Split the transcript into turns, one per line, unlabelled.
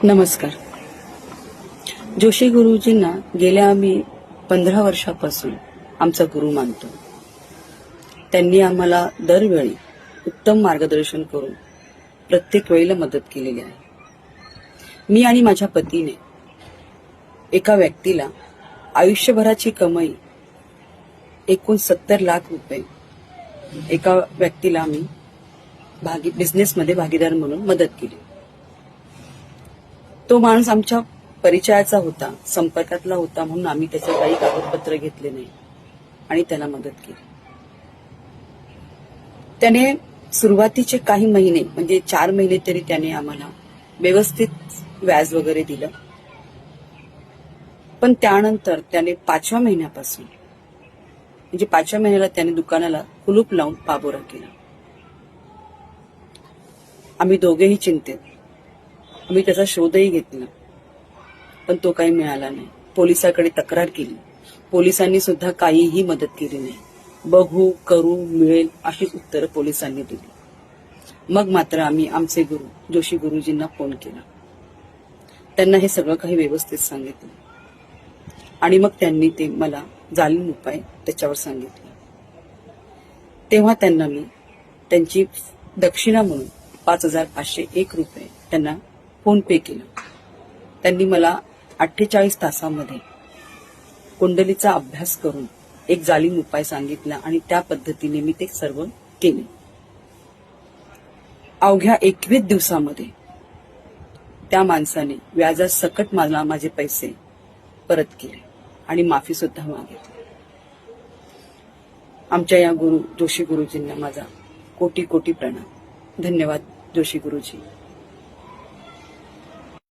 नमस्कार. जोशी गुरुजींना गेल्या आम्ही 15 वर्षापासून आमचा गुरु मानतो. त्यांनी आम्हाला दरवेळी उत्तम मार्गदर्शन करून प्रत्येक वेळेला मदत केलेली आहे. मी आणि माझ्या पतीने एका व्यक्तीला आयुष्यभराची कमाई एकूण 70 लाख रुपये एका व्यक्तीला आम्ही बिझनेसमध्ये भागीदार म्हणून मदत केली. तो माणूस आमच्या परिचयाचा होता, संपर्कातला होता, म्हणून आम्ही त्याचे काही कागदपत्र घेतले नाही आणि त्याला मदत केली. त्याने सुरुवातीचे काही महिने म्हणजे 4 महिने तरी त्याने आम्हाला व्यवस्थित व्याज वगैरे दिलं. पण त्यानंतर त्याने 5व्या महिन्यापासून म्हणजे 5व्या महिन्याला त्याने दुकानाला कुलूप लावून पाबोरा केला. आम्ही दोघेही चिंतेत. आम्ही त्याचा शोधही घेतला, पण तो काही मिळाला नाही. पोलिसाकडे तक्रार केली, पोलिसांनी सुद्धा काहीही मदत केली नाही. बघू, करू, मिळेल अशीच उत्तरं पोलिसांनी दिली. मग मात्र आम्ही आमचे गुरु जोशी गुरुजींना फोन केला. त्यांना हे सगळं काही व्यवस्थित सांगितलं आणि मग त्यांनी ते मला जालीम उपाय त्याच्यावर सांगितले. तेव्हा त्यांना मी त्यांची दक्षिणा म्हणून 5,501 रुपये त्यांना फोन पे केलं. त्यांनी मला 48 तासामध्ये कुंडलीचा अभ्यास करून एक जालीम उपाय सांगितला आणि त्या पद्धतीने मी ते सर्व केले. अवघ्या 21 दिवसामध्ये त्या माणसाने व्याजासकट मला माझे पैसे परत केले आणि माफी सुद्धा मागितली. आमच्या या गुरु जोशी गुरुजींना माझा कोटी कोटी प्रणाम. धन्यवाद जोशी गुरुजी.